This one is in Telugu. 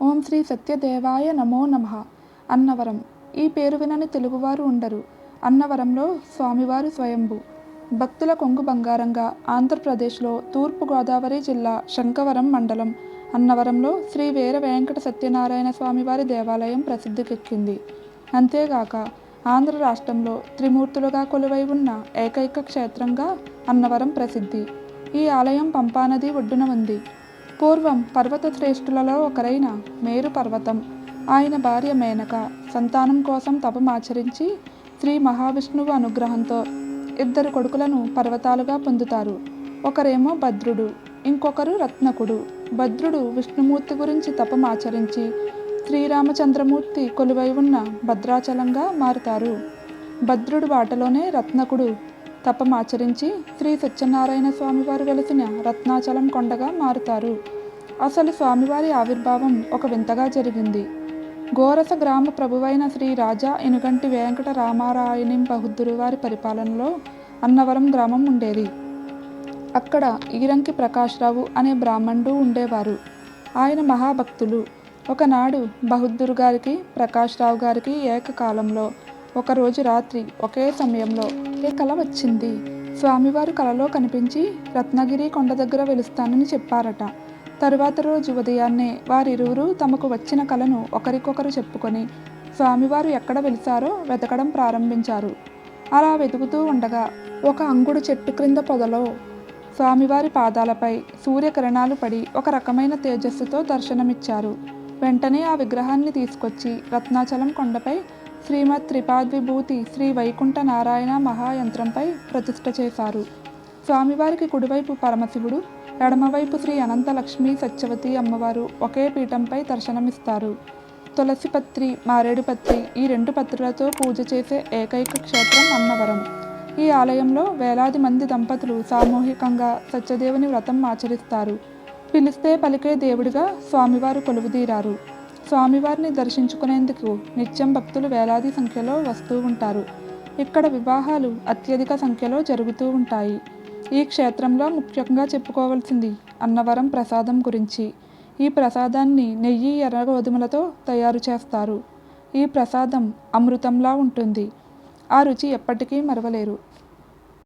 ఓం శ్రీ సత్యదేవాయ నమో నమః. అన్నవరం. ఈ పేరు వినని తెలుగువారు ఉండరు. అన్నవరంలో స్వామివారు స్వయంభూ. భక్తుల కొంగు బంగారంగా ఆంధ్రప్రదేశ్లో తూర్పుగోదావరి జిల్లా శంఖవరం మండలం అన్నవరంలో శ్రీ వీర వెంకట సత్యనారాయణ స్వామివారి దేవాలయం ప్రసిద్ధికెక్కింది. అంతేగాక ఆంధ్ర రాష్ట్రంలో త్రిమూర్తులుగా కొలువై ఉన్న ఏకైక క్షేత్రంగా అన్నవరం ప్రసిద్ధి. ఈ ఆలయం పంపానది ఒడ్డున ఉంది. పూర్వం పర్వత శ్రేష్ఠులలో ఒకరైన మేరు పర్వతం, ఆయన భార్య మేనక సంతానం కోసం తపమాచరించి శ్రీ మహావిష్ణువు అనుగ్రహంతో ఇద్దరు కొడుకులను పర్వతాలుగా పొందుతారు. ఒకరేమో భద్రుడు, ఇంకొకరు రత్నకుడు. భద్రుడు విష్ణుమూర్తి గురించి తపమాచరించి శ్రీరామచంద్రమూర్తి కొలువై ఉన్న భద్రాచలంగా మారుతారు. భద్రుడు బాటలోనే రత్నకుడు తపమాచరించి శ్రీ సత్యనారాయణ స్వామివారు వెలిసిన రత్నాచలం కొండగా మారుతారు. అసలు స్వామివారి ఆవిర్భావం ఒక వింతగా జరిగింది. గోరస గ్రామ ప్రభువైన శ్రీ రాజా ఇనుగంటి వెంకట రామారాయణి బహుద్దూరు వారి పరిపాలనలో అన్నవరం గ్రామం ఉండేది. అక్కడ ఈరంకి ప్రకాశ్రావు అనే బ్రాహ్మణుడు ఉండేవారు. ఆయన మహాభక్తులు. ఒకనాడు బహుద్దూరు గారికి ప్రకాశ్రావు గారికి ఏకకాలంలో ఒకరోజు రాత్రి ఒకే సమయంలో ఏ కల వచ్చింది. స్వామివారు కలలో కనిపించి రత్నగిరి కొండ దగ్గర వెలుస్తానని చెప్పారట. తరువాత రోజు ఉదయాన్నే వారిరువురు తమకు వచ్చిన కలను ఒకరికొకరు చెప్పుకొని స్వామివారు ఎక్కడ వెలిసారో వెతకడం ప్రారంభించారు. అలా వెతుకుతూ ఉండగా ఒక అంగుడు చెట్టు క్రింద పొదలో స్వామివారి పాదాలపై సూర్యకిరణాలు పడి ఒక రకమైన తేజస్సుతో దర్శనమిచ్చారు. వెంటనే ఆ విగ్రహాన్ని తీసుకొచ్చి రత్నాచలం కొండపై శ్రీమద్ త్రిపాద్విభూతి శ్రీ వైకుంఠ నారాయణ మహాయంత్రంపై ప్రతిష్ఠ చేశారు. స్వామివారికి కుడివైపు పరమశివుడు, ఎడమవైపు శ్రీ అనంత లక్ష్మీ సత్యవతి అమ్మవారు ఒకే పీఠంపై దర్శనమిస్తారు. తులసి పత్రి, మారేడు పత్రి ఈ రెండు పత్రులతో పూజ చేసే ఏకైక క్షేత్రం అన్నవరం. ఈ ఆలయంలో వేలాది మంది దంపతులు సామూహికంగా సత్యదేవుని వ్రతం ఆచరిస్తారు. పిలిస్తే పలికే దేవుడిగా స్వామివారు కొలువుదీరారు. స్వామివారిని దర్శించుకునేందుకు నిత్యం భక్తులు వేలాది సంఖ్యలో వస్తూ ఉంటారు. ఇక్కడ వివాహాలు అత్యధిక సంఖ్యలో జరుగుతూ ఉంటాయి. ఈ క్షేత్రంలో ముఖ్యంగా చెప్పుకోవాల్సింది అన్నవరం ప్రసాదం గురించి. ఈ ప్రసాదాన్ని నెయ్యి, ఎర్ర గోధుమలతో తయారు చేస్తారు. ఈ ప్రసాదం అమృతంలా ఉంటుంది. ఆ రుచి ఎప్పటికీ మరవలేరు.